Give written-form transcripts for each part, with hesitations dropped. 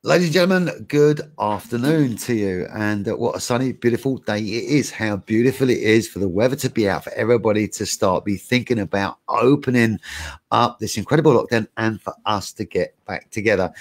Ladies and gentlemen, good afternoon to you. And what a sunny, beautiful day it is. How beautiful it is for the weather to be out, for everybody to start be thinking about opening up this incredible lockdown and for us to get back together.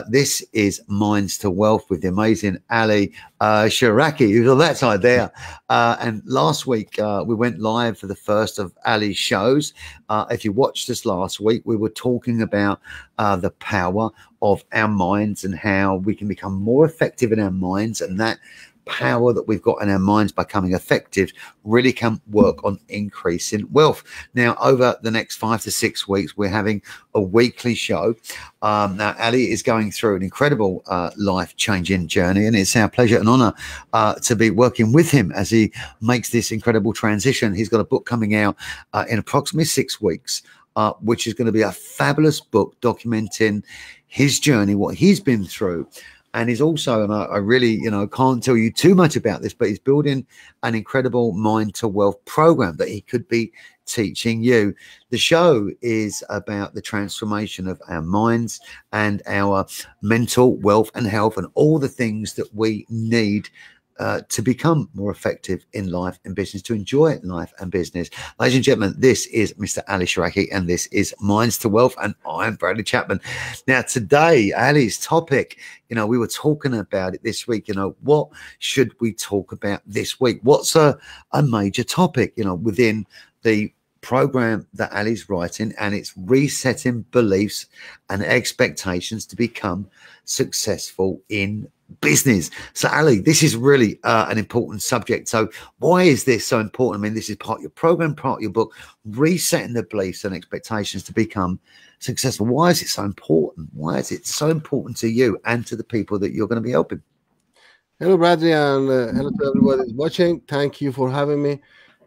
This is Minds to Wealth with the amazing Ali Shahraki, who's on that side there. And last week, we went live for the first of Ali's shows. If you watched us last week, we were talking about the power of our minds and how we can become more effective in our minds, and that power that we've got in our minds becoming effective really can work on increasing wealth. Now, over the next 5 to 6 weeks, we're having a weekly show. Now, Ali is going through an incredible life-changing journey, and it's our pleasure and honor to be working with him as he makes this incredible transition. He's got a book coming out in approximately 6 weeks, which is going to be a fabulous book documenting his journey, what he's been through. And he's also, and I really, can't tell you too much about this, but he's building an incredible Mind to Wealth program that he could be teaching you. The show is about the transformation of our minds and our mental wealth and health and all the things that we need to become more effective in life and business, to enjoy life and business. Ladies and gentlemen, this is Mr. Ali Shahraki, and this is Minds to Wealth, and I'm Bradley Chapman. Now, today, Ali's topic, we were talking about it this week. What should we talk about this week? What's a major topic, within the program that Ali's writing, and it's resetting beliefs and expectations to become successful in business. So Ali, this is really an important subject. So why is this so important? I mean, this is part of your program, part of your book, resetting the beliefs and expectations to become successful. Why is it so important? Why is it so important to you and to the people that you're going to be helping? Hello, Bradley, and hello to everybody watching. Thank you for having me.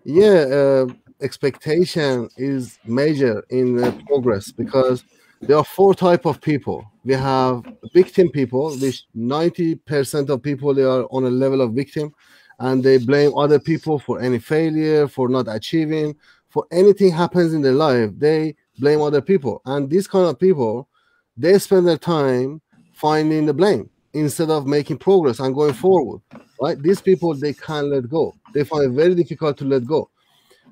Yeah, expectation is major in progress, because there are 4 types of people. We have victim people, which 90% of people, they are on a level of victim, and they blame other people for any failure, for not achieving, for anything happens in their life, they blame other people. And these kind of people, they spend their time finding the blame instead of making progress and going forward, right? These people, they can't let go. They find it very difficult to let go.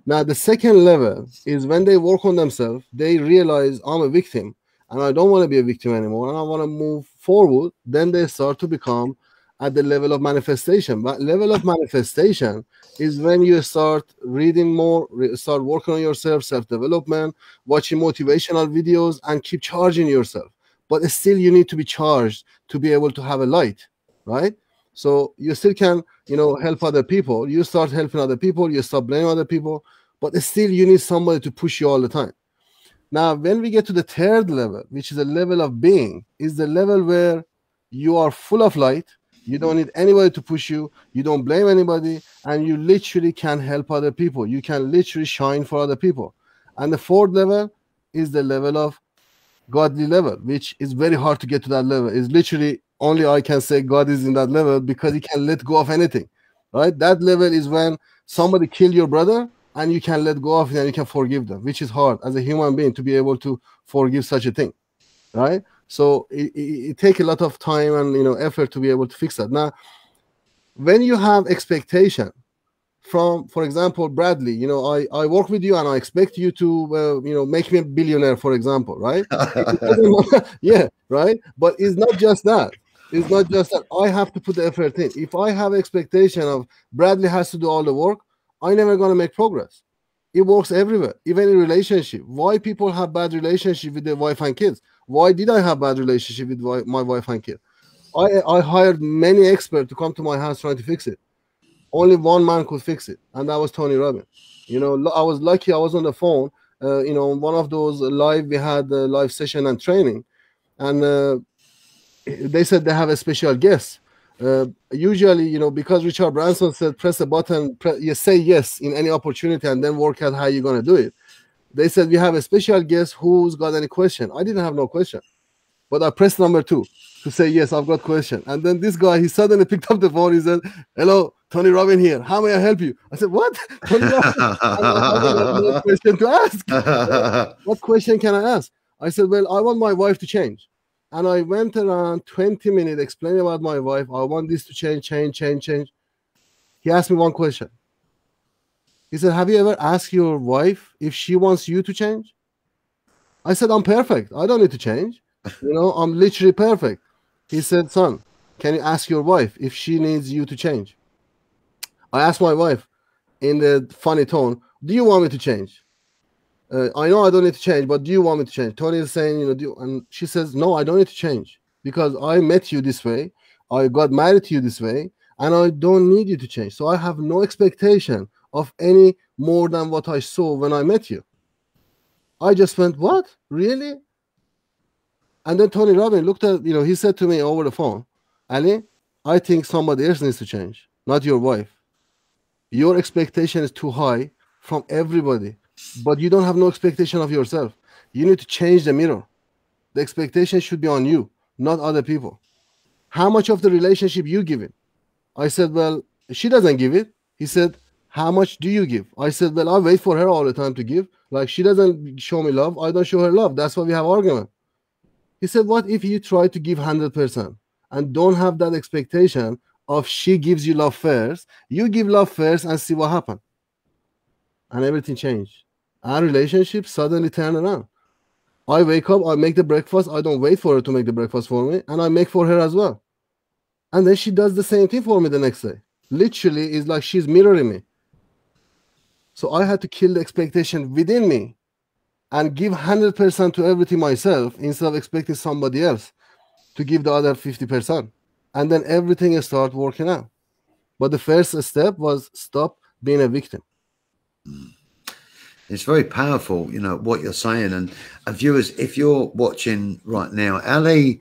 Now, the second level is when they work on themselves, they realize I'm a victim and I don't want to be a victim anymore, and I want to move forward. Then they start to become at the level of manifestation. But level of manifestation is when you start reading more, start working on yourself, self-development, watching motivational videos, and keep charging yourself. But still, you need to be charged to be able to have a light, right? So you still can, help other people. You start helping other people, you stop blaming other people, but still you need somebody to push you all the time. Now, when we get to the third level, which is a level of being, is the level where you are full of light, you don't need anybody to push you, you don't blame anybody, and you literally can help other people. You can literally shine for other people. And the fourth level is the level of godly level, which is very hard to get to that level. It's literally only I can say God is in that level, because he can let go of anything, right? That level is when somebody killed your brother and you can let go of it and you can forgive them, which is hard as a human being to be able to forgive such a thing, right? So it takes a lot of time and effort to be able to fix that. Now, when you have expectation from, for example, Bradley, I work with you and I expect you to make me a billionaire, for example, right? Yeah, right. But it's not just that. It's not just that. I have to put the effort in. If I have expectation of Bradley has to do all the work, I'm never going to make progress. It works everywhere, even in relationship. Why people have bad relationship with their wife and kids? Why did I have bad relationship with my wife and kid? I hired many experts to come to my house trying to fix it. Only one man could fix it, and that was Tony Robbins. I was lucky. I was on the phone, one of those we had a live session and training, and they said they have a special guest. Usually, because Richard Branson said, press a button, you say yes in any opportunity, and then work out how you're going to do it. They said, we have a special guest who's got any question. I didn't have no question, but I pressed number 2 to say, yes, I've got question. And then this guy, he suddenly picked up the phone. He said, hello, Tony Robbins here. How may I help you? I said, what? Tony Robbins? I have no question to ask. What question can I ask? I said, well, I want my wife to change. And I went around 20 minutes explaining about my wife. I want this to change. He asked me one question. He said, have you ever asked your wife if she wants you to change? I said, I'm perfect. I don't need to change. You know, I'm literally perfect. He said, son, can you ask your wife if she needs you to change? I asked my wife in the funny tone, do you want me to change? I know I don't need to change, but do you want me to change? Tony is saying, you know, and she says, no, I don't need to change because I met you this way. I got married to you this way, and I don't need you to change. So I have no expectation of any more than what I saw when I met you. I just went, what? Really? And then Tony Robbins looked at, you know, he said to me over the phone, Ali, I think somebody else needs to change, not your wife. Your expectation is too high from everybody, but you don't have no expectation of yourself. You need to change the mirror. The expectation should be on you, not other people. How much of the relationship you give it? I said, well, she doesn't give it. He said, how much do you give? I said, well, I wait for her all the time to give. Like, she doesn't show me love. I don't show her love. That's why we have argument. He said, what if you try to give 100% and don't have that expectation of she gives you love first, you give love first and see what happens. And everything changed. Our relationship suddenly turned around. I wake up, I make the breakfast. I don't wait for her to make the breakfast for me, and I make for her as well. And then she does the same thing for me the next day. Literally, it's like she's mirroring me. So I had to kill the expectation within me and give 100% to everything myself instead of expecting somebody else to give the other 50%. And then everything started working out. But the first step was stop being a victim. It's very powerful, you know, what you're saying. And viewers, if you're watching right now, Ali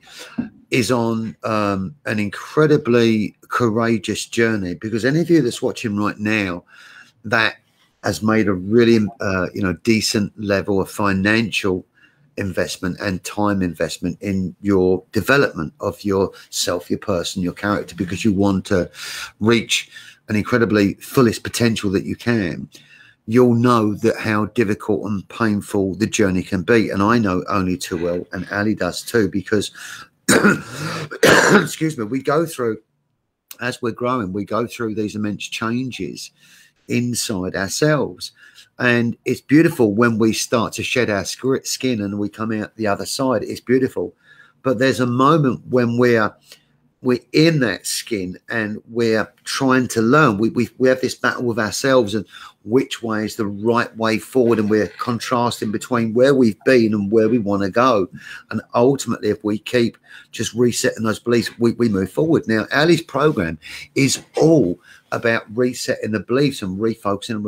is on an incredibly courageous journey, because any of you that's watching right now that has made a really, you know, decent level of financial investment and time investment in your development of yourself, your person, your character, because you want to reach an incredibly fullest potential that you can, you'll know that how difficult and painful the journey can be. And I know only too well, and Ali does too, because excuse me, we go through, as we're growing, we go through these immense changes inside ourselves. And it's beautiful when we start to shed our skin and we come out the other side. It's beautiful. But there's a moment when we're in that skin and we're trying to learn. We have this battle with ourselves and which way is the right way forward, and we're contrasting between where we've been and where we want to go. And ultimately, if we keep just resetting those beliefs, we move forward. Now, Ali's program is all about resetting the beliefs and refocusing and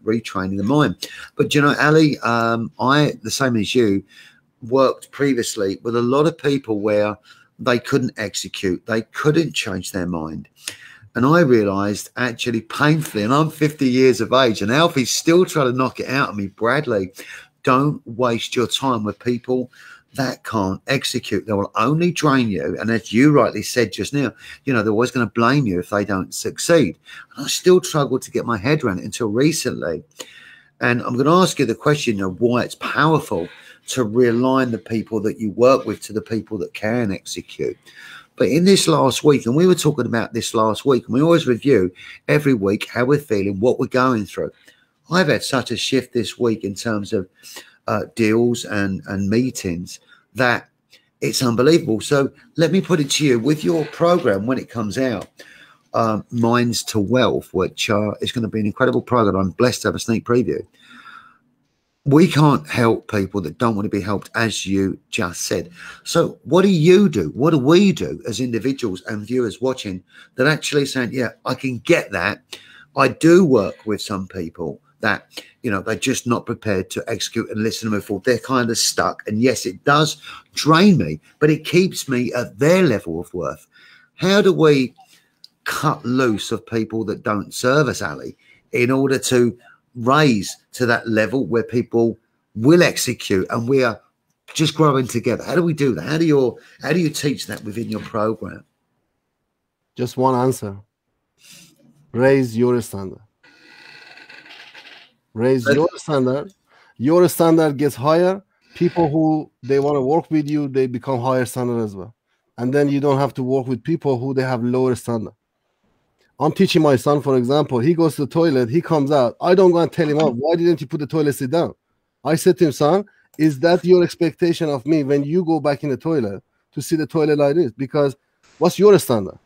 retraining the mind. But, you know, Ali, I, the same as you, worked previously with a lot of people where they couldn't execute, they couldn't change their mind. And I realized, actually, painfully, and I'm 50 years of age, and Alfie's still trying to knock it out of me, Bradley, don't waste your time with people that can't execute. They will only drain you. And as you rightly said just now, you know, they're always going to blame you if they don't succeed. And I still struggled to get my head around it until recently. And I'm going to ask you the question of why it's powerful to realign the people that you work with to the people that can execute. But in this last week, and we were talking about this last week, and we always review every week how we're feeling, what we're going through. I've had such a shift this week in terms of deals and meetings that it's unbelievable. So let me put it to you, with your program when it comes out, Minds to Wealth, which is going to be an incredible program. I'm blessed to have a sneak preview. We can't help people that don't want to be helped, as you just said. So what do you do? What do we do as individuals and viewers watching that actually saying, yeah, I can get that. I do work with some people that, you know, they're just not prepared to execute and listen and move forward. They're kind of stuck. And yes, it does drain me, but it keeps me at their level of worth. How do we cut loose of people that don't serve us, Ali, in order to raise to that level where people will execute and we are just growing together? How do we do that? How do you teach that within your program? Just one answer: raise your standard. Raise your standard. Your standard gets higher, people who they want to work with you, they become higher standard as well. And then you don't have to work with people who they have lower standard. I'm teaching my son, for example, he goes to the toilet, he comes out. I don't go and tell him, oh, why didn't you put the toilet seat down? I said to him, son, is that your expectation of me when you go back in the toilet to see the toilet like this? Because what's your standard?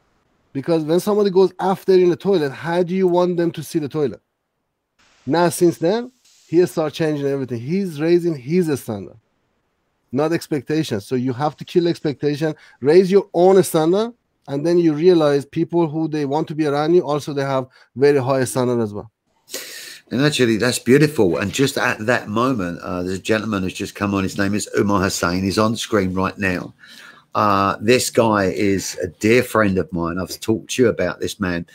Because when somebody goes after you in the toilet, how do you want them to see the toilet? Now, since then, he starts changing everything. He's raising his standard, not expectations. So you have to kill expectation, raise your own standard, and then you realize people who they want to be around you, also they have very high standard as well. And actually, that's beautiful. And just at that moment, there's a gentleman who's just come on. His name is Umar Hussain. He's on screen right now. This guy is a dear friend of mine. I've talked to you about this man.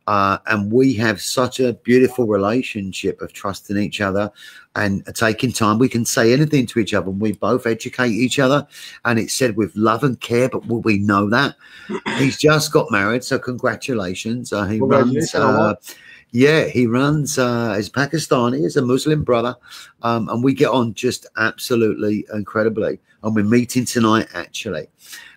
And we have such a beautiful relationship of trusting each other and taking time. We can say anything to each other, and we both educate each other. And it's said with love and care, but will we know that? He's just got married, so congratulations. He runs... yeah, he runs, he's Pakistani, he's a Muslim brother, and we get on just absolutely incredibly. And we're meeting tonight, actually.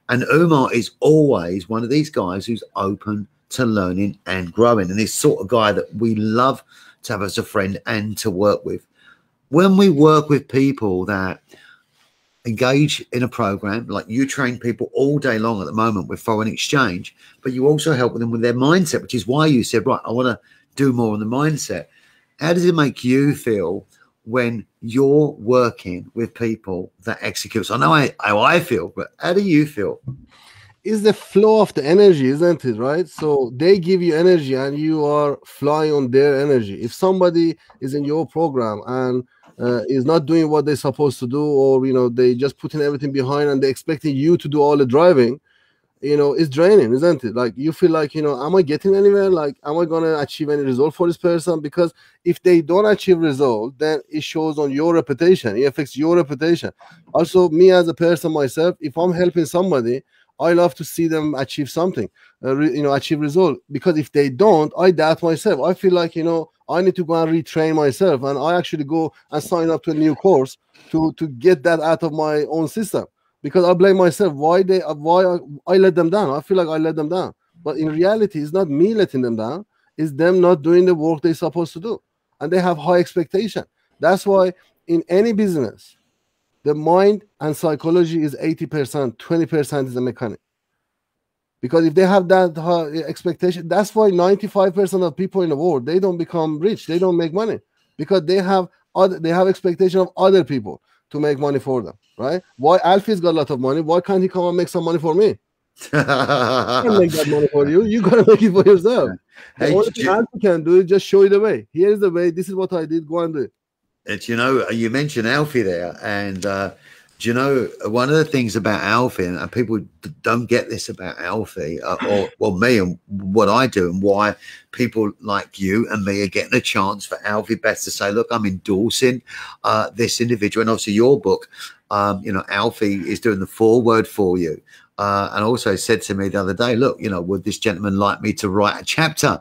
And Umar is always one of these guys who's open to learning and growing, and he's sort of guy that we love to have as a friend and to work with. When we work with people that engage in a program, like you train people all day long at the moment with foreign exchange, but you also help them with their mindset, which is why you said, right, I want to do more on the mindset. How does it make you feel when you're working with people that execute? So I know how I feel, but how do you feel? Is the flow of the energy, isn't it, right? So they give you energy and you are flying on their energy. If somebody is in your program and is not doing what they're supposed to do, or they just putting everything behind and they're expecting you to do all the driving, it's draining, isn't it? Like you feel like, am I getting anywhere? Like, am I going to achieve any result for this person? Because if they don't achieve result, then it shows on your reputation. It affects your reputation. Also, me as a person myself, if I'm helping somebody, I love to see them achieve something, achieve result. Because if they don't, I doubt myself. I feel like, I need to go and retrain myself. And I actually go and sign up to a new course to get that out of my own system. Because I blame myself. Why I let them down? I feel like I let them down. But in reality, it's not me letting them down. It's them not doing the work they're supposed to do. And they have high expectation. That's why in any business, the mind and psychology is 80%, 20% is the mechanic. Because if they have that high expectation, that's why 95% of people in the world, they don't become rich. They don't make money. Because they have expectation of other people to make money for them, right? Why Alfie's got a lot of money? Why can't he come and make some money for me? I can't make that money for you. You gotta make it for yourself. The only thing Alfie can do is just show you the way. Here's the way. This is what I did. Go and do it. You mentioned Alfie there, and one of the things about Alfie, and people don't get this about Alfie, or me and what I do, and why people like you and me are getting a chance for Alfie best to say, look, I'm endorsing this individual, and obviously your book, Alfie is doing the foreword for you. And also said to me the other day, look, would this gentleman like me to write a chapter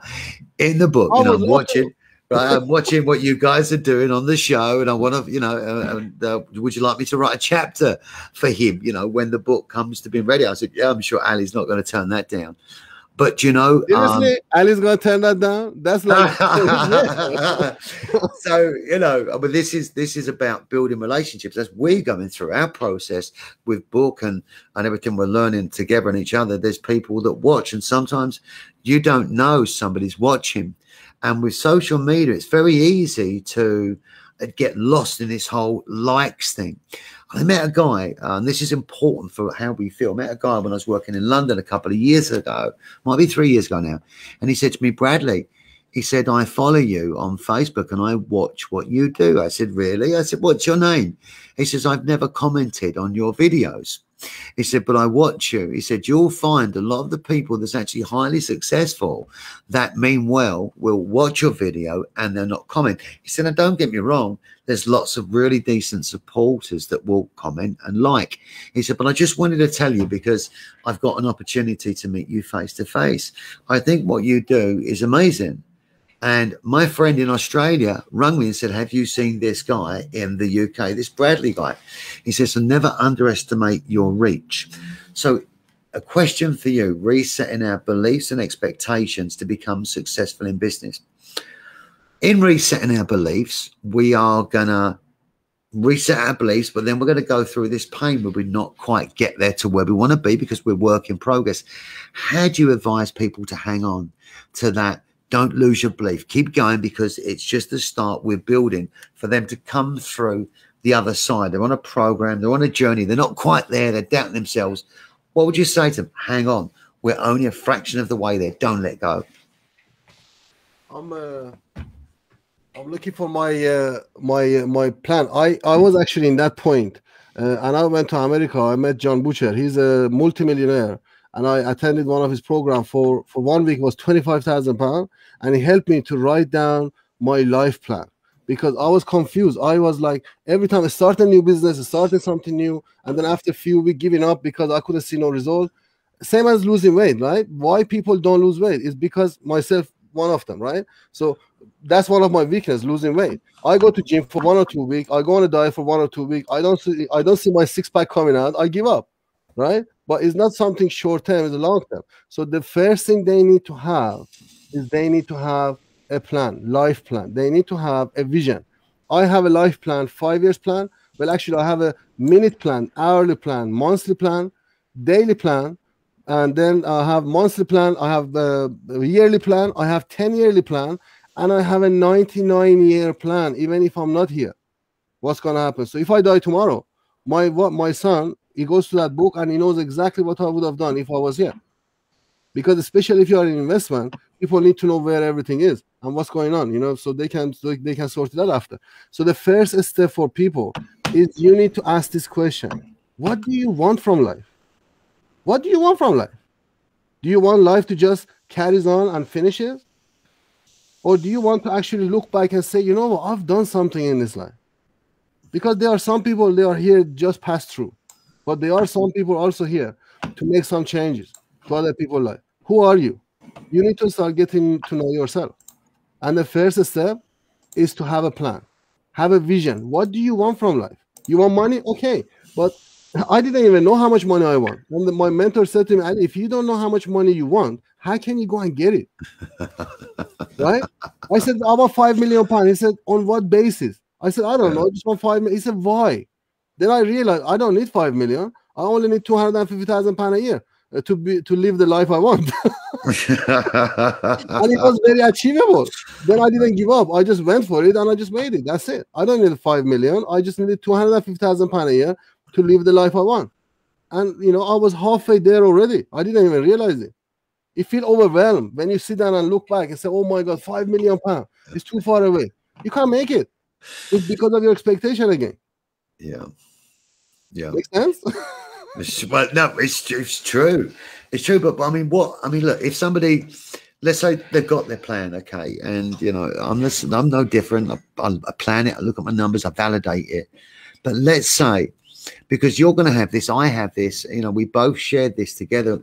in the book? I'm watching. Right, I'm watching what you guys are doing on the show, and I want to, would you like me to write a chapter for him, when the book comes to being ready? I said, yeah, I'm sure Ali's not going to turn that down. But, seriously, Ali's going to turn that down? That's like... So, but this is about building relationships. As we're going through our process with book and everything we're learning together and each other, there's people that watch, and sometimes you don't know somebody's watching. And with social media, it's very easy to get lost in this whole likes thing. I met a guy, and this is important for how we feel. I met a guy when I was working in London a couple of years ago, might be 3 years ago now. And he said to me, Bradley, he said, I follow you on Facebook and I watch what you do. I said, really? I said, what's your name? He says, I've never commented on your videos. He said, but I watch you. He said, you'll find a lot of the people that's actually highly successful that mean well will watch your video and they'll not comment. He said, now don't get me wrong, there's lots of really decent supporters that will comment and like. He said, but I just wanted to tell you because I've got an opportunity to meet you face to face. I think what you do is amazing. And my friend in Australia rang me and said, have you seen this guy in the UK, this Bradley guy? He says, so never underestimate your reach. So a question for you, resetting our beliefs and expectations to become successful in business. In resetting our beliefs, we are going to reset our beliefs, but then we're going to go through this pain where we not quite get there to where we want to be because we're work in progress. How do you advise people to hang on to that? Don't lose your belief. Keep going, because it's just the start we're building for them to come through the other side. They're on a program. They're on a journey. They're not quite there. They're doubting themselves. What would you say to them? Hang on. We're only a fraction of the way there. Don't let go. I'm looking for my plan. I was actually in that point, and I went to America. I met John Butcher. He's a multimillionaire, and I attended one of his programs for 1 week. It was £25,000, and he helped me to write down my life plan, because I was confused. I was like, every time I start a new business, I started something new, and then after a few weeks giving up because I couldn't see no result. Same as losing weight, right? Why people don't lose weight is because myself, one of them, right? So that's one of my weaknesses, losing weight. I go to gym for 1 or 2 weeks. I go on a diet for 1 or 2 weeks. I don't see my six-pack coming out. I give up, right? But it's not something short-term, it's a long-term. So the first thing they need to have is they need to have a plan, life plan. They need to have a vision. I have a life plan, 5 years plan. Well, actually, I have a minute plan, hourly plan, monthly plan, daily plan, and then I have monthly plan. I have a yearly plan. I have 10-yearly plan, and I have a 99-year plan. Even if I'm not here, what's gonna happen? So if I die tomorrow, my son, he goes to that book and he knows exactly what I would have done if I was here. Because especially if you are in investment, people need to know where everything is and what's going on, so they can sort it out after. So the first step for people is you need to ask this question: what do you want from life? What do you want from life? Do you want life to just carries on and finishes? Or do you want to actually look back and say, you know what, I've done something in this life? Because there are some people, they are here just pass through. But there are some people also here to make some changes to other people's life. Who are you? You need to start getting to know yourself. And the first step is to have a plan, have a vision. What do you want from life? You want money? Okay. But I didn't even know how much money I want. And my mentor said to me, Ali, if you don't know how much money you want, how can you go and get it? Right? I said, I want £5 million. He said, on what basis? I said, I don't know. I just want 5 million. He said, why? Then I realized I don't need 5 million. I only need £250,000 a year to live the life I want. And it was very achievable. Then I didn't give up. I just went for it and I just made it. That's it. I don't need 5 million. I just needed £250,000 a year to live the life I want. And I was halfway there already. I didn't even realize it. You feel overwhelmed when you sit down and look back and say, oh my God, £5 million. It's too far away. You can't make it. It's because of your expectation again. Yeah. Yeah. Makes sense? Well, no, it's true. It's true. But look, if somebody, let's say they've got their plan, okay, and I'm no different. I plan it, I look at my numbers, I validate it. But let's say, because you're going to have this, I have this, we both shared this together,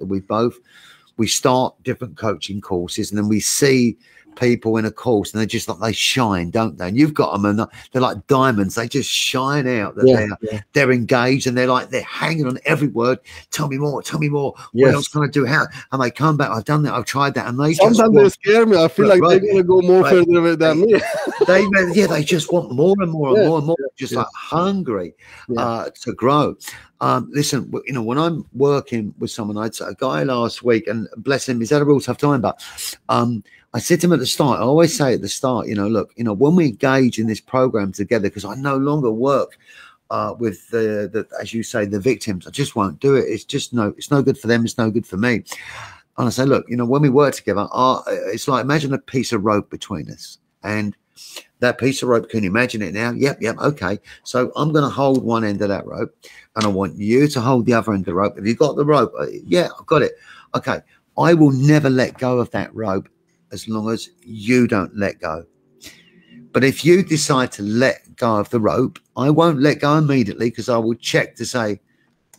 we start different coaching courses, and then we see people in a course and they're just like, they shine, don't they? And you've got them and they're like diamonds. They just shine out that they're engaged, and they're hanging on every word. Tell me more. What else can I do? How? And they come back, I've done that, I've tried that. And they sometimes they scare me. I feel like they're going to go more further than me. They just want more and more and more and more, just like hungry to grow. Listen, when I'm working with someone, I'd say a guy last week, and bless him, he's had a real tough time, but I said to him at the start, I always say at the start, look, when we engage in this program together, because I no longer work with the, as you say, the victims, I just won't do it. It's just it's no good for them. It's no good for me. And I say, look, when we work together, it's like, imagine a piece of rope between us, and that piece of rope, can you imagine it now? Yep. Okay. So I'm going to hold one end of that rope, and I want you to hold the other end of the rope. Have you got the rope? Yeah, I've got it. Okay. I will never let go of that rope as long as you don't let go. But if you decide to let go of the rope, I won't let go immediately, because I will check to say,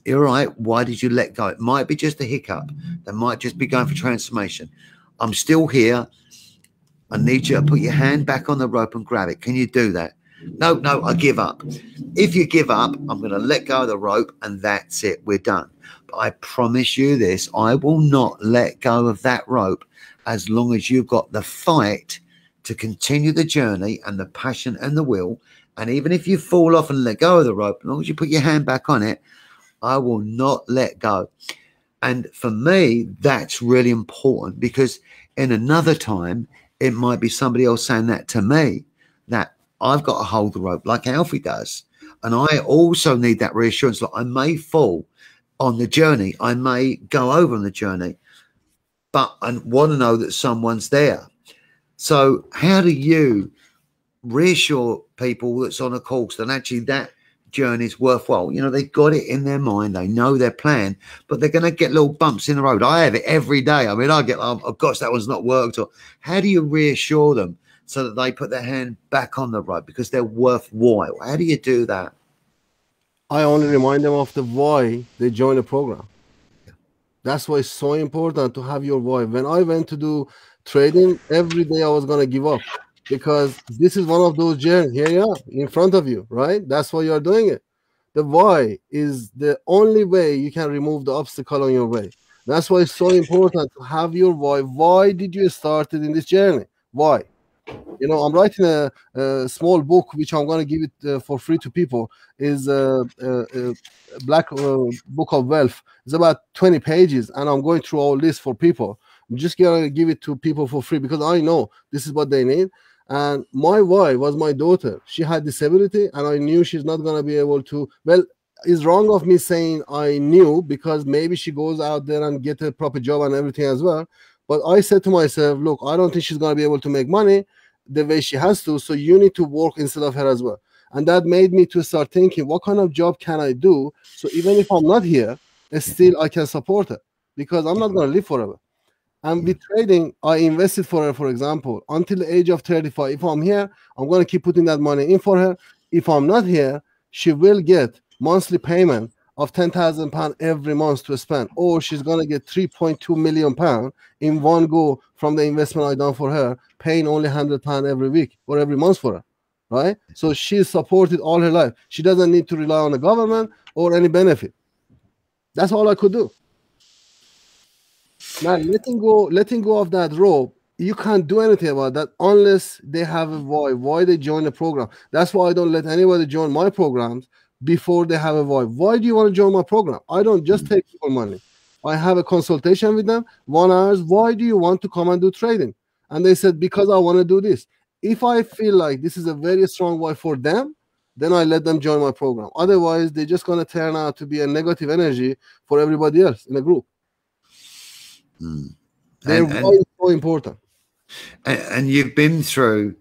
you're right, why did you let go? It might be just a hiccup. They might just be going for transformation. I'm still here. I need you to put your hand back on the rope and grab it. Can you do that? No, no, I give up. If you give up, I'm going to let go of the rope and that's it. We're done. But I promise you this, I will not let go of that rope as long as you've got the fight to continue the journey and the passion and the will. And even if you fall off and let go of the rope, as long as you put your hand back on it, I will not let go. And for me, that's really important, because in another time, it might be somebody else saying that to me, that I've got to hold the rope like Alfie does. And I also need that reassurance. Like, I may fall on the journey, I may go over on the journey, but I want to know that someone's there. So how do you reassure people that's on a course that actually that journey is worthwhile? You know, they've got it in their mind, they know their plan, but they're going to get little bumps in the road. I have it every day. I mean, I get, oh gosh, that one's not worked. Or how do you reassure them so that they put their hand back on the rope because they're worthwhile? How do you do that? I only remind them of the why they join the program. That's why it's so important to have your why. When I went to do trading, every day I was going to give up, because this is one of those journeys. Here you are in front of you, right? That's why you're doing it. The why is the only way you can remove the obstacle on your way. That's why it's so important to have your why. Why did you start it in this journey? Why? You know, I'm writing a small book, which I'm going to give it for free to people. Is a Black Book of Wealth. It's about 20 pages, and I'm going through all this for people. I'm just going to give it to people for free because I know this is what they need. And my why was my daughter. She had disability, and I knew she's not going to be able to. Well, it's wrong of me saying I knew, because maybe she goes out there and get a proper job and everything as well. But I said to myself, look, I don't think she's going to be able to make money the way she has to, so you need to work instead of her as well. And that made me to start thinking, what kind of job can I do so even if I'm not here, still I can support her, because I'm not going to live forever. And with trading, I invested for her, for example, until the age of 35. If I'm here, I'm going to keep putting that money in for her. If I'm not here, she will get monthly payment of £10,000 every month to spend, or she's going to get £3.2 million in one go from the investment I done for her, paying only £100 every week or every month for her, right? So she's supported all her life. She doesn't need to rely on the government or any benefit. That's all I could do. Now, letting go of that rope, you can't do anything about that unless they have a why they join the program. That's why I don't let anybody join my programs before they have a why. Why do you want to join my program? I don't just take people money. I have a consultation with them, 1 hour. Why do you want to come and do trading? And they said, because I want to do this. If I feel like this is a very strong why for them, then I let them join my program. Otherwise, they're just going to turn out to be a negative energy for everybody else in the group. Their why is so important. And you've been through,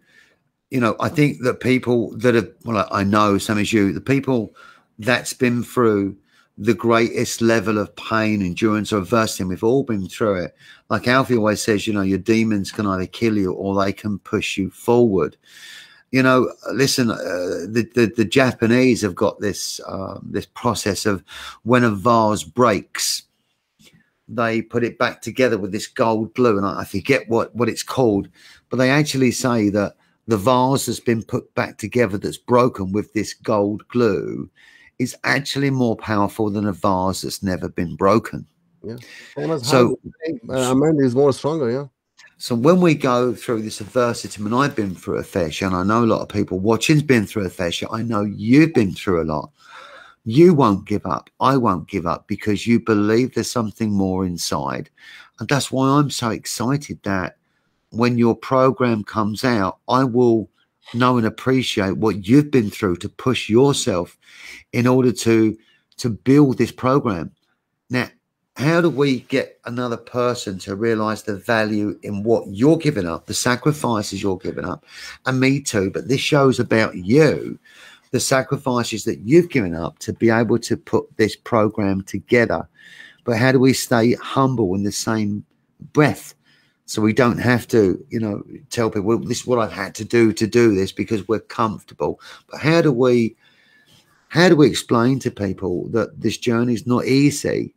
you know, I think that people that have, well, I know some as you, the people that's been through the greatest level of pain, endurance, or adversity, and we've all been through it. Like Alfie always says, you know, your demons can either kill you or they can push you forward. You know, listen, the Japanese have got this this process of when a vase breaks, they put it back together with this gold glue, and I forget what it's called, but they actually say that the vase that's been put back together that's broken with this gold glue is actually more powerful than a vase that's never been broken. Yeah. So Amanda is more stronger, yeah. So when we go through this adversity, and I've been through a fair share, and I know a lot of people watching's been through a fair share. I know you've been through a lot. You won't give up. I won't give up, because you believe there's something more inside. And that's why I'm so excited that when your program comes out, I will know and appreciate what you've been through to push yourself in order to build this program. Now, how do we get another person to realize the value in what you're giving up, the sacrifices you're giving up, and me too, but this show's about you, the sacrifices that you've given up to be able to put this program together. But how do we stay humble in the same breath, so we don't have to, you know, tell people, well, this is what I've had to do this because we're comfortable. But how do we explain to people that this journey is not easy,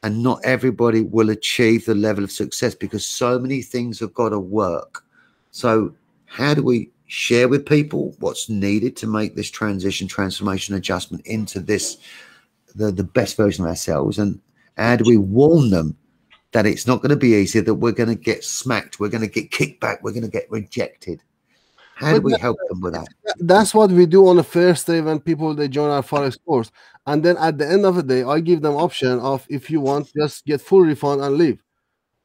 and not everybody will achieve the level of success, because so many things have got to work So how do we share with people what's needed to make this transition, transformation, adjustment into this, the best version of ourselves? And how do we warn them that it's not going to be easy, that we're going to get smacked, we're going to get kicked back, we're going to get rejected? How do we help them with that? That's what we do on the first day when people, they join our Forex course. And then at the end of the day, I give them option of, if you want, just get full refund and leave.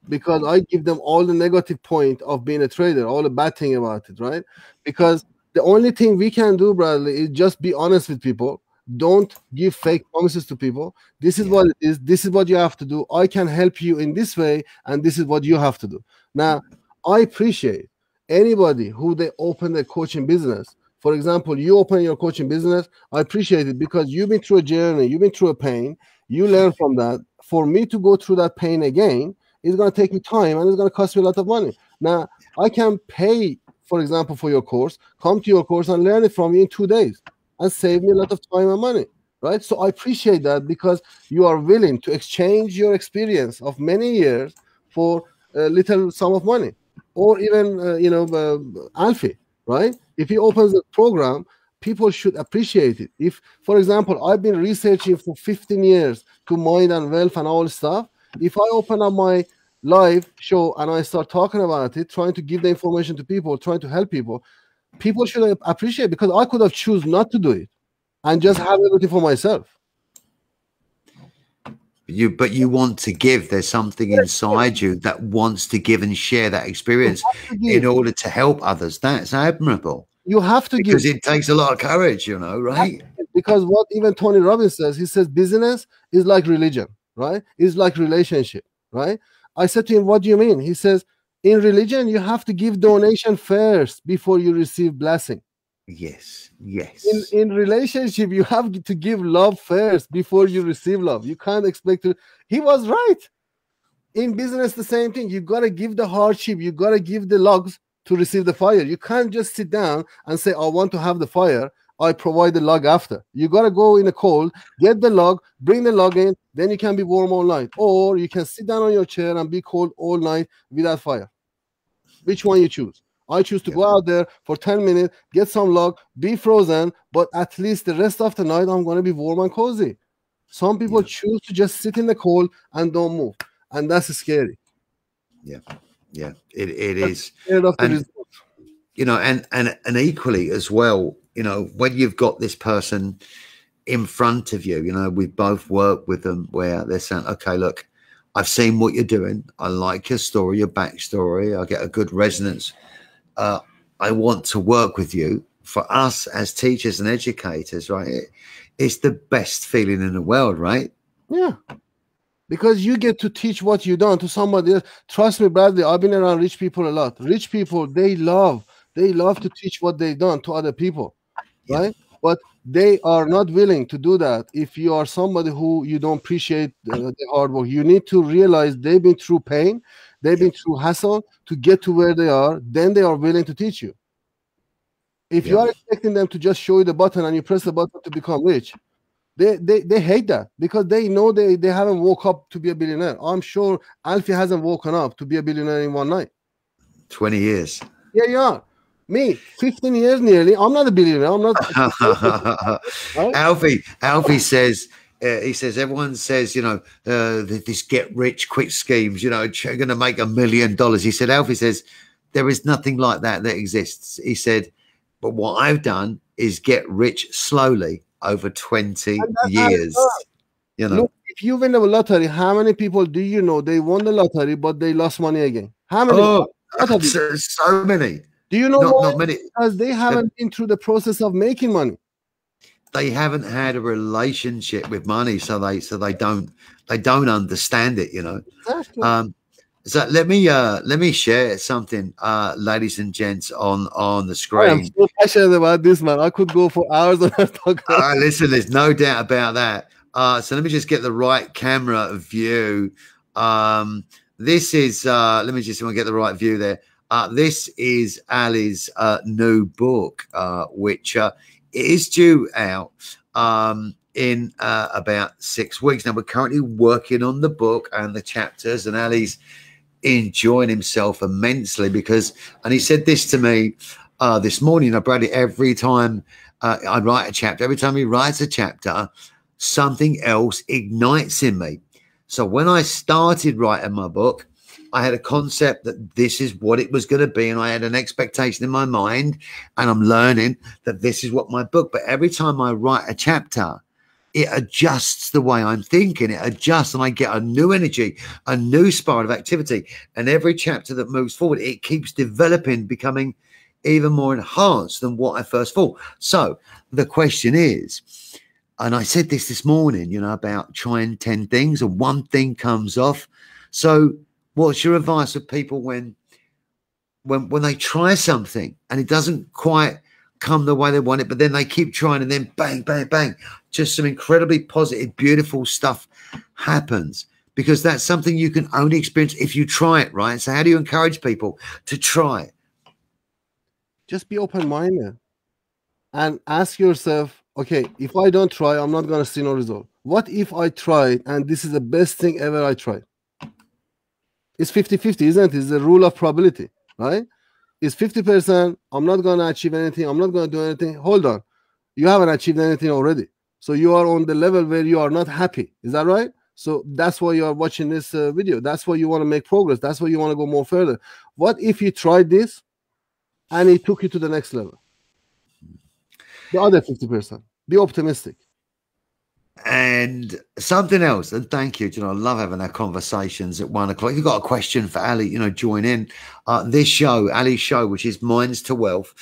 Because I give them all the negative point of being a trader, all the bad thing about it, right? Because the only thing we can do, Bradley, is just be honest with people. Don't give fake promises to people. This is what it is. This is what you have to do. I can help you in this way, and this is what you have to do. Now, I appreciate anybody who they open their coaching business. For example, you open your coaching business. I appreciate it because you've been through a journey, you've been through a pain, you learn from that. For me to go through that pain again, it's going to take me time and it's going to cost me a lot of money. Now, I can pay, for example, for your course, come to your course and learn it from you in 2 days and save me a lot of time and money, right? So I appreciate that because you are willing to exchange your experience of many years for a little sum of money. Or even, Alfie, right? If he opens a program, people should appreciate it. If, for example, I've been researching for 15 years to mind and wealth and all stuff, if I open up my live show and I start talking about it, trying to give the information to people, trying to help people, people should appreciate it, because I could have chosen not to do it and just have everything for myself. But you want to give. There's something inside you that wants to give and share that experience in order to help others. That's admirable. You have to give. Because it takes a lot of courage, right? Because what even Tony Robbins says, he says business is like religion, right? It's like relationship, right? I said to him, what do you mean? He says, in religion, you have to give donation first before you receive blessing. Yes. In relationship, you have to give love first before you receive love. You can't expect to. He was right. In business, the same thing. You got to give the hardship. You got to give the logs to receive the fire. You can't just sit down and say, I want to have the fire. I provide the log after. You got to go in the cold, get the log, bring the log in, then you can be warm all night. Or you can sit down on your chair and be cold all night without fire. Which one you choose? I choose to go out there for 10 minutes, get some log, be frozen, but at least the rest of the night, I'm going to be warm and cozy. Some people choose to just sit in the cold and don't move. And that's scary. Yeah, it is. Scared of the result. And equally as well, when you've got this person in front of you, we both work with them where they're saying, okay, look, I've seen what you're doing. I like your story, your backstory. I get a good resonance. I want to work with you. For us as teachers and educators, right? It's the best feeling in the world, right? Yeah. Because you get to teach what you done to somebody else. Trust me, Bradley, I've been around rich people a lot. Rich people, they love to teach what they done to other people, right? But they are not willing to do that. If you are somebody who you don't appreciate the hard work, you need to realize they've been through pain, they've been through hassle to get to where they are. Then they are willing to teach you. If you are expecting them to just show you the button and you press the button to become rich, they hate that because they know they haven't woke up to be a billionaire. I'm sure Alfie hasn't woken up to be a billionaire in one night. 20 years. Yeah, you are. Me, 15 years nearly. I'm not a billionaire. I'm not. Right? Alfie says, he says, everyone says, this get rich quick schemes, you're going to make $1 million. He said, Alfie says, there is nothing like that exists. He said, but what I've done is get rich slowly over 20 years. Look, if you win the lottery, how many people do you know they won the lottery, but they lost money again? How many? Oh, so many. Do you know why? Not many. Because they haven't been through the process of making money. They haven't had a relationship with money, so they don't understand it. Exactly. So let me share something, ladies and gents, on the screen. I'm so passionate about this, man. I could go for hours and talk about listen, there's no doubt about that. So let me just get the right camera view. This is let me just get the right view there. This is Ali's new book, which is due out in about 6 weeks. Now we're currently working on the book and the chapters, and Ali's enjoying himself immensely and he said this to me this morning, Bradley, every time I write a chapter, every time he writes a chapter, something else ignites in me. So when I started writing my book, I had a concept that this is what it was going to be, and I had an expectation in my mind, and I'm learning that this is what my book. But every time I write a chapter, it adjusts the way I'm thinking. It adjusts, and I get a new energy, a new spiral of activity. And every chapter that moves forward, it keeps developing, becoming even more enhanced than what I first thought. So the question is, and I said this morning, you know, about trying 10 things and one thing comes off. So what's your advice with people when they try something and it doesn't quite come the way they want it, but then they keep trying and then bang, bang, bang, just some incredibly positive, beautiful stuff happens? Because that's something you can only experience if you try it, right? So how do you encourage people to try? Just be open-minded and ask yourself, okay, if I don't try, I'm not going to see no result. What if I tried and this is the best thing ever I tried? It's 50-50, isn't it? It's the rule of probability, right? It's 50%, I'm not going to achieve anything, I'm not going to do anything. Hold on. You haven't achieved anything already. So you are on the level where you are not happy. Is that right? So that's why you are watching this video. That's why you want to make progress. That's why you want to go more further. What if you tried this and it took you to the next level? The other 50%. Be optimistic. And something else, and thank you, you know, I love having our conversations at 1 o'clock. If you've got a question for Ali, you know, join in. This show, Ali's show, which is Minds to Wealth,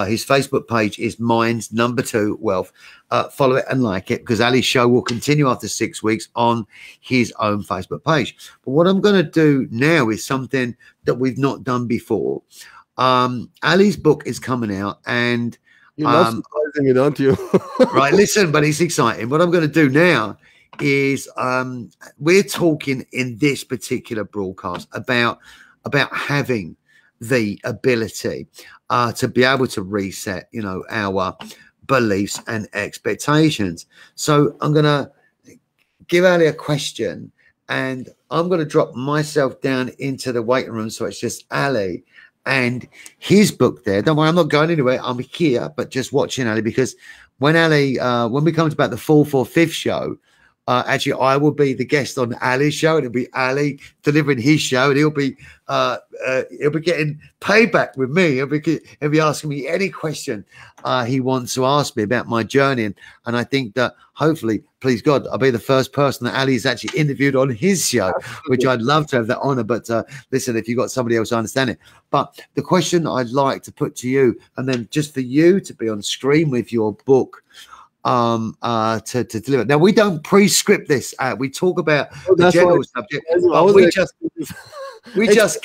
his Facebook page is Minds2WEALTH. Follow it and like it, because Ali's show will continue after 6 weeks on his own Facebook page. But what I'm going to do now is something that we've not done before. Ali's book is coming out, and you love surprising me, don't you? Right, listen, but it's exciting. What I'm going to do now is we're talking in this particular broadcast about having the ability to be able to reset, you know, our beliefs and expectations. So I'm going to give Ali a question, and I'm going to drop myself down into the waiting room, so it's just Ali and his book there. Don't worry, I'm not going anywhere. I'm here, but just watching Ali, because when Ali, when we come to about the 4th or 5th show, actually, I will be the guest on Ali's show, and it'll be Ali delivering his show, and he'll be getting payback with me. He'll be asking me any question he wants to ask me about my journey, and I think that hopefully, please God, I'll be the first person that Ali's actually interviewed on his show, which I'd love to have that honor. But listen, if you've got somebody else, I understand it. But the question I'd like to put to you, and then just for you to be on screen with your book, to deliver. Now, we don't pre-script this. We talk about the general subject, but we just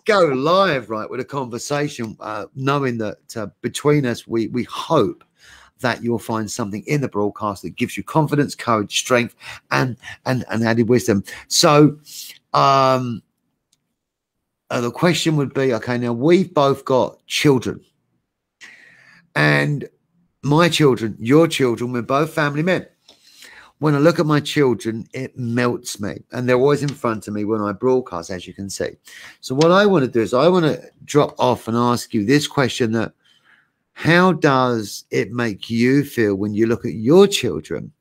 go live, right, with a conversation, knowing that between us, we hope that you'll find something in the broadcast that gives you confidence, courage, strength, and added wisdom. So the question would be, okay, now we've both got children, and my children, your children, we're both family men. When I look at my children, it melts me, and they're always in front of me when I broadcast, as you can see. So what I want to do is I want to drop off and ask you this question: that how does it make you feel when you look at your children?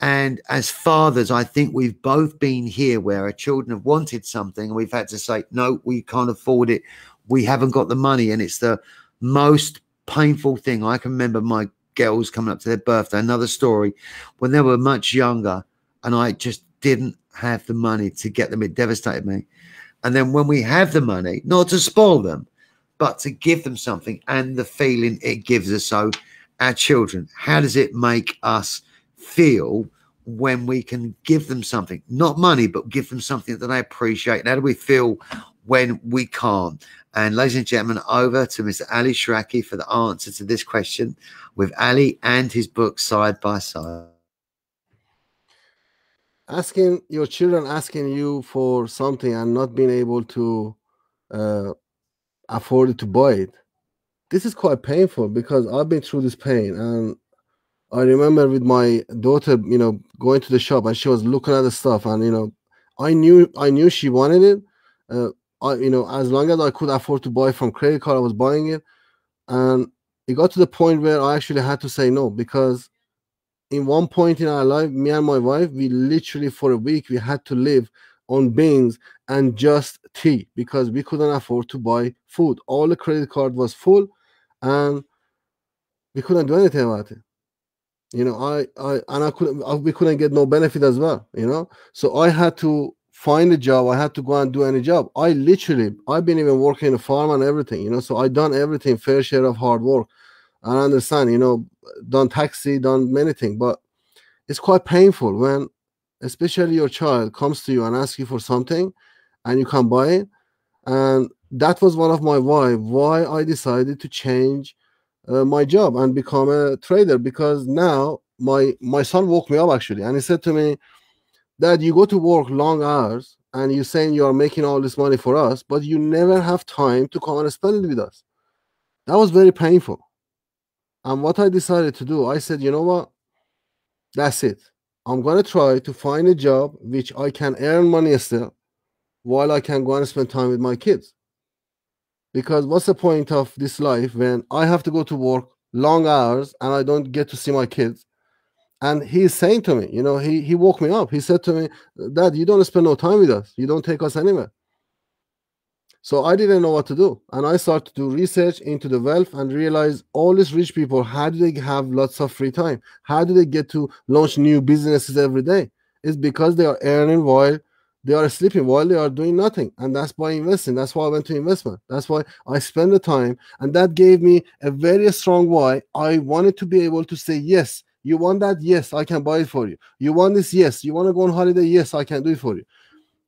And as fathers, I think we've both been here where our children have wanted something and we've had to say, no, we can't afford it. We haven't got the money. And it's the most painful thing. I can remember my girls coming up to their birthday, another story, when they were much younger and I just didn't have the money to get them. It devastated me. And then when we have the money, not to spoil them, but to give them something, and the feeling it gives us. So our children, how does it make us feel when we can give them something, not money, but give them something that they appreciate? And how do we feel when we can't? And ladies and gentlemen, over to Mr. Ali Shahraki for the answer to this question, with Ali and his book side by side. Asking your children, asking you for something and not being able to afford it, to buy it, this is quite painful, because I've been through this pain. And I remember with my daughter, you know, going to the shop and she was looking at the stuff, and you know, I knew she wanted it, As long as I could afford to buy from credit card, I was buying it. And it got to the point where I actually had to say no, because in one point in our life, me and my wife, we literally for a week, we had to live on beans and just tea because we couldn't afford to buy food. All the credit card was full and we couldn't do anything about it. We couldn't get no benefit as well, So I had to find a job. I had to go and do any job. I've been even working in a farm and everything, so I done everything, fair share of hard work. I understand, done taxi, done many things, but it's quite painful when, especially your child comes to you and asks you for something and you can't buy it. And that was one of my why I decided to change my job and become a trader, because now my son woke me up actually, and he said to me, Dad, you go to work long hours and you're saying you are making all this money for us, but you never have time to come and spend it with us. That was very painful. And what I decided to do, I said, you know what? That's it. I'm going to try to find a job which I can earn money still while I can go and spend time with my kids. Because what's the point of this life when I have to go to work long hours and I don't get to see my kids? And he's saying to me, he woke me up. He said to me, Dad, you don't spend no time with us. You don't take us anywhere. So I didn't know what to do. And I started to do research into the wealth and realize all these rich people, how do they have lots of free time? How do they get to launch new businesses every day? It's because they are earning while they are sleeping, while they are doing nothing. And that's by investing. That's why I went to investment. That's why I spend the time. And that gave me a very strong why. I wanted to be able to say, yes, you want that? Yes, I can buy it for you. You want this? Yes. You want to go on holiday? Yes, I can do it for you.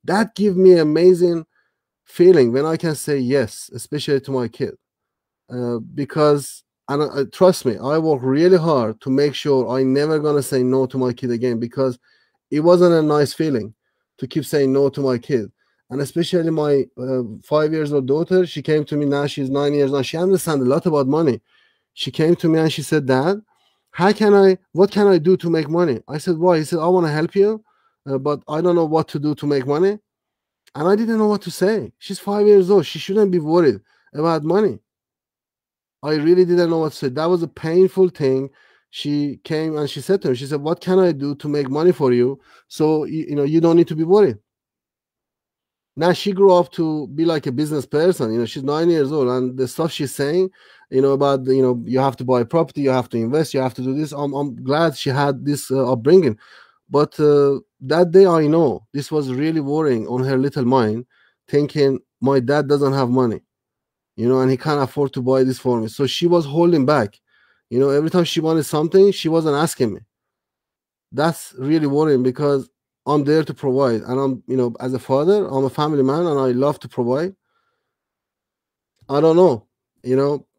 That gave me amazing feeling when I can say yes, especially to my kid, because trust me, I work really hard to make sure I'm never gonna say no to my kid again, because it wasn't a nice feeling to keep saying no to my kid. And especially my 5-year-old daughter, she came to me now, she's 9 years now, she understands a lot about money. She came to me and she said, Dad, what can I do to make money? I said, why? He said, I want to help you, but I don't know what to do to make money. And I didn't know what to say. She's 5 years old. She shouldn't be worried about money. I really didn't know what to say. That was a painful thing. She came and she said to me, she said, what can I do to make money for you so you don't need to be worried? Now she grew up to be like a business person. She's 9 years old, and the stuff she's saying, about you have to buy property, you have to invest, you have to do this. I'm glad she had this upbringing. But that day, I know this was really worrying on her little mind, thinking my dad doesn't have money, and he can't afford to buy this for me. So she was holding back. Every time she wanted something, she wasn't asking me. That's really worrying, because I'm there to provide. And I'm, as a father, I'm a family man and I love to provide. I don't know,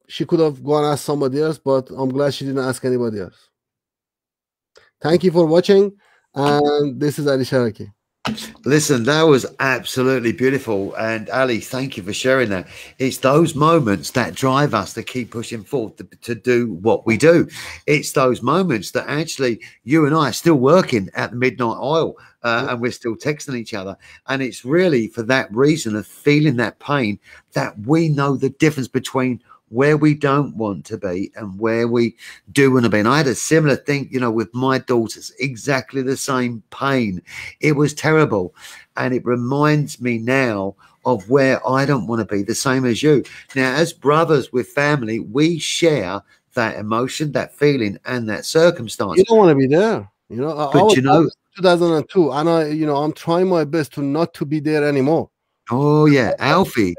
she could have gone and asked somebody else, but I'm glad she didn't ask anybody else. Thank you for watching. And this is Ali Shahraki. Listen, that was absolutely beautiful. And Ali, thank you for sharing that. It's those moments that drive us to keep pushing forward to do what we do. It's those moments that actually you and I are still working at the Midnight Oil and we're still texting each other. And it's really for that reason of feeling that pain that we know the difference between where we don't want to be and where we do want to be. And I had a similar thing, with my daughters, exactly the same pain. It was terrible. And it reminds me now of where I don't want to be, the same as you. Now, as brothers with family, we share that emotion, that feeling, and that circumstance. You don't want to be there. But 2002, and I'm trying my best to not to be there anymore. Oh yeah, Alfie.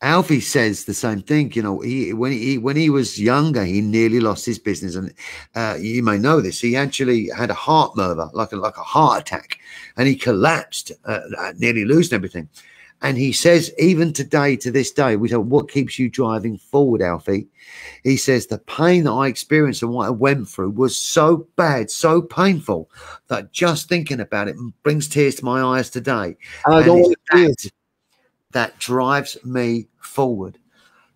Alfie says the same thing. When he was younger, he nearly lost his business, and you may know this. He actually had a heart murmur, like a heart attack, and he collapsed, nearly losing everything. And he says, even today, to this day, we say, what keeps you driving forward, Alfie? He says, the pain that I experienced and what I went through was so bad, so painful, that just thinking about it brings tears to my eyes today. And I don't want to that drives me forward.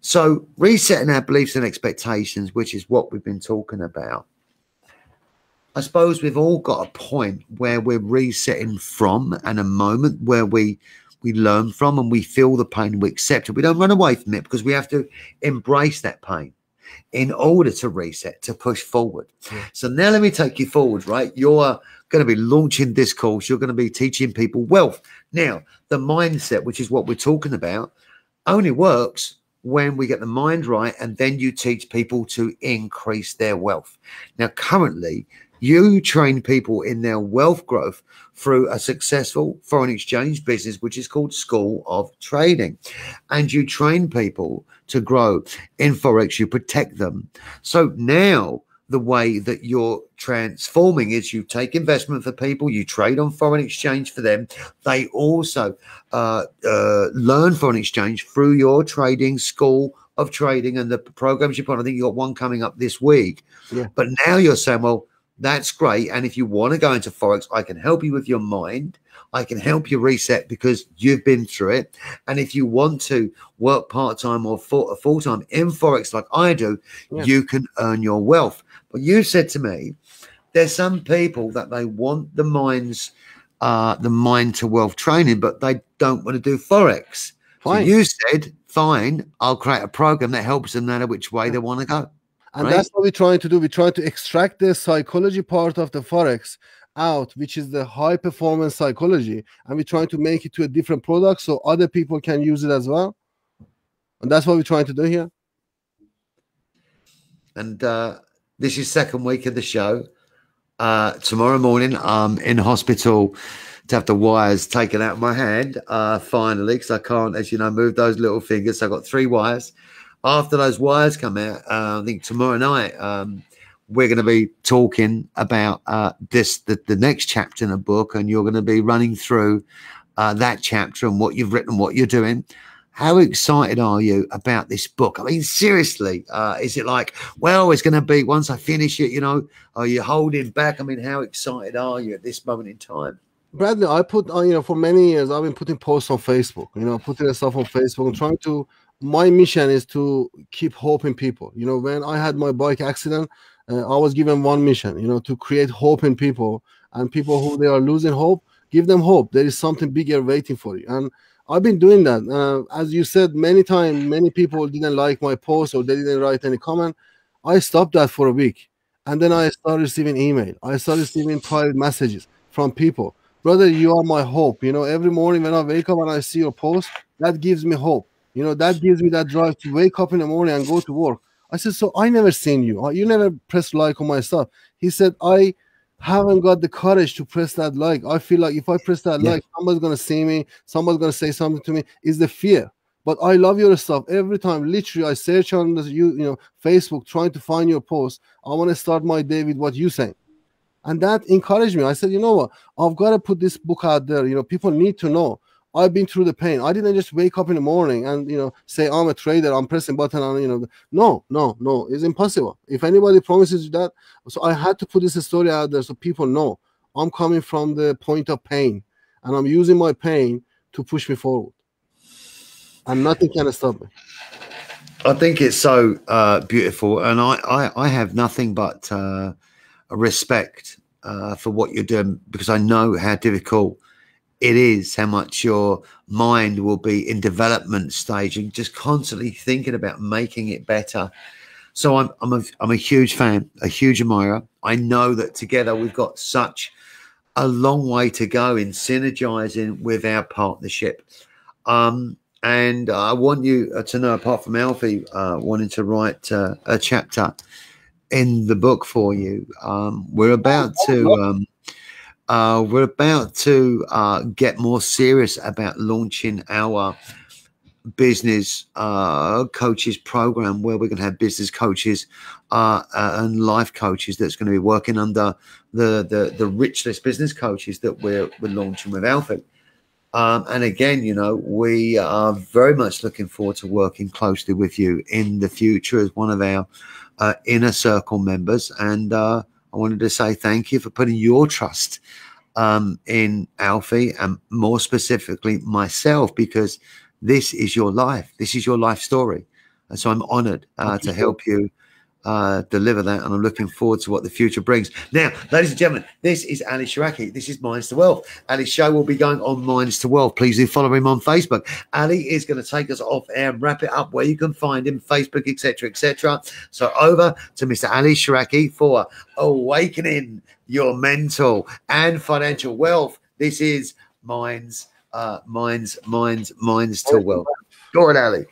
So resetting our beliefs and expectations, which is what we've been talking about. I suppose we've all got a point where we're resetting from, and a moment where we we learn from, and we feel the pain, we accept it. We don't run away from it, because we have to embrace that pain in order to reset, to push forward. So now let me take you forward, right? You're going to be launching this course. You're going to be teaching people wealth. Now, the mindset, which is what we're talking about, only works when we get the mind right, and then you teach people to increase their wealth. Now, currently, you train people in their wealth growth through a successful foreign exchange business, which is called School of Trading. And you train people to grow in Forex, you protect them. So now the way that you're transforming is you take investment for people, you trade on foreign exchange for them. They also learn foreign exchange through your trading School of Trading and the programs you put on. I think you got one coming up this week. Yeah. But now you're saying, well, that's great. And if you want to go into Forex, I can help you with your mind. I can help you reset because you've been through it. And if you want to work part-time or full-time in Forex like I do, you can earn your wealth. But you said to me, there's some people that they want the mind to wealth training, but they don't want to do Forex. Fine. So you said, fine, I'll create a program that helps them no matter which way they want to go. And that's what we're trying to do. We're trying to extract the psychology part of the Forex out, which is the high performance psychology. And we're trying to make it to a different product so other people can use it as well. And that's what we're trying to do here. And this is second week of the show. Tomorrow morning, I'm in hospital to have the wires taken out of my hand, finally, because I can't, as you know, move those little fingers. So I've got 3 wires. After those wires come out, I think tomorrow night, we're going to be talking about the next chapter in the book, and you're going to be running through that chapter and what you've written, what you're doing. How excited are you about this book? I mean, seriously, is it like, well, it's going to be once I finish it, you know, are you holding back? I mean, how excited are you at this moment in time? Bradley, I put, you know, for many years, I've been putting posts on Facebook, you know, putting stuff on Facebook and trying to, my mission is to keep hope in people. You know, when I had my bike accident, I was given one mission, you know, to create hope in people, and people who they are losing hope, give them hope. There is something bigger waiting for you. And I've been doing that. As you said, many times, many people didn't like my post or they didn't write any comment. I stopped that for a week. And then I started receiving email. I started receiving private messages from people. Brother, you are my hope. You know, every morning when I wake up and I see your post, that gives me hope. You know, that gives me that drive to wake up in the morning and go to work. I said, so I never seen you. You never pressed like on my stuff. He said, I haven't got the courage to press that like. I feel like if I press that like, somebody's going to see me. Somebody's going to say something to me. Is the fear. But I love your stuff. Every time, literally, I search on the, you know, Facebook, trying to find your post. I want to start my day with what you saying. And that encouraged me. I said, you know what? I've got to put this book out there. You know, people need to know. I've been through the pain. I didn't just wake up in the morning and, you know, say, I'm a trader, I'm pressing button on, you know, no, it's impossible. If anybody promises you that, so I had to put this story out there so people know I'm coming from the point of pain and I'm using my pain to push me forward. And nothing can stop me. I think it's so beautiful. And I have nothing but respect for what you're doing, because I know how difficult it is, how much your mind will be in development stage and just constantly thinking about making it better. So I'm a huge fan, a huge admirer. I know that together we've got such a long way to go in synergizing with our partnership. And I want you to know, apart from Alfie wanting to write a chapter in the book for you, we're about to get more serious about launching our business coaches program, where we're going to have business coaches and life coaches that's going to be working under the rich list business coaches that we're launching with Alfie. And again, you know, we are very much looking forward to working closely with you in the future as one of our inner circle members. And I wanted to say thank you for putting your trust in Alfie, and more specifically myself, because this is your life. This is your life story. And so I'm honored to help you deliver that, and I'm looking forward to what the future brings. Now, ladies and gentlemen, this is Ali Shahraki. This is Minds to Wealth. Ali's show will be going on Minds to Wealth. Please do follow him on Facebook. Ali is going to take us off air and wrap it up where you can find him, Facebook, etc., etc. So over to Mr. Ali Shahraki for awakening your mental and financial wealth. This is Minds to Wealth. Go on, Ali.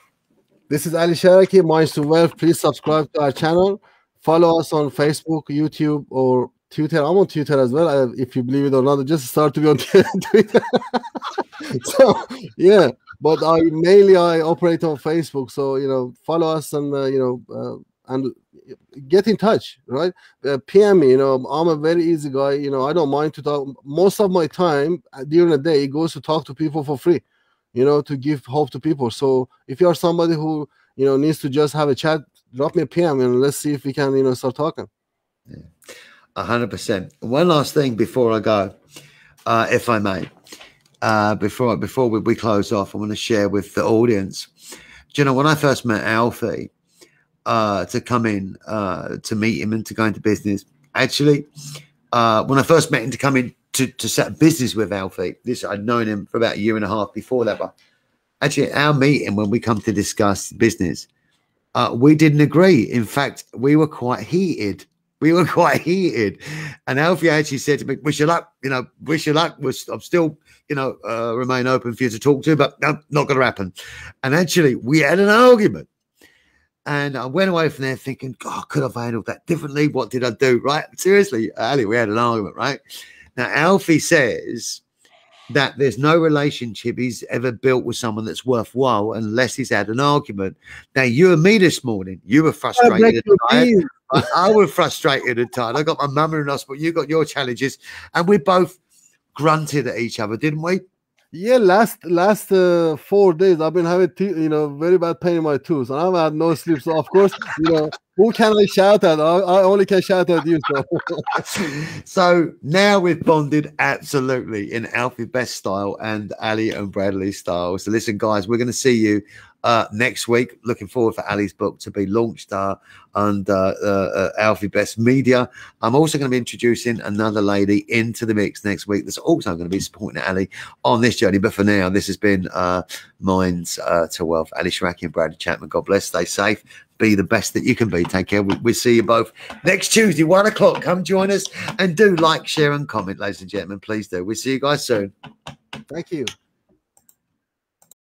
This is Ali Shahraki, Minds to Wealth. Please subscribe to our channel. Follow us on Facebook, YouTube, or Twitter. I'm on Twitter as well, if you believe it or not. I just started to be on Twitter. So, yeah. But mainly I operate on Facebook. So, follow us and, and get in touch, right? PM me, I'm a very easy guy. I don't mind to talk. Most of my time during the day, it goes to talk to people for free. To give hope to people. So if you are somebody who, needs to just have a chat, drop me a PM and let's see if we can, start talking. Yeah, 100%. One last thing before I go, if I may, before we close off, I want to share with the audience. Do when I first met Alfie, to come in, to meet him and to go into business, actually, when I first met him to come in, to set a business with Alfie. I'd known him for about a year and a half before that, but actually our meeting when we come to discuss business, we didn't agree. In fact, we were quite heated. And Alfie actually said to me, wish you luck, wish you luck. I'm still, remain open for you to talk to, but no, not going to happen. And actually we had an argument. And I went away from there thinking, God, could I have handled that differently? What did I do? Right? Seriously, Ali, we had an argument, right? Now, Alfie says that there's no relationship he's ever built with someone that's worthwhile unless he's had an argument. Now, you and me this morning, you were frustrated and tired. I was frustrated and tired. I got my mum in hospital. You got your challenges. And we both grunted at each other, didn't we? Yeah, last 4 days I've been having very bad pain in my tooth, and I've had no sleep. So of course, who can I shout at? I only can shout at you. So now we've bonded absolutely in Alfie Best style and Ali and Bradley style. So listen, guys, we're going to see you next week. Looking forward for Ali's book to be launched under Alfie Best Media. I'm also going to be introducing another lady into the mix next week that's also going to be supporting Ali on this journey. But for now, this has been Minds to Wealth. Ali Shahraki and Bradley Chapman. God bless. Stay safe. Be the best that you can be. Take care. We'll see you both next Tuesday, 1 o'clock. Come join us and do like, share, and comment, ladies and gentlemen. Please do. We'll see you guys soon. Thank you.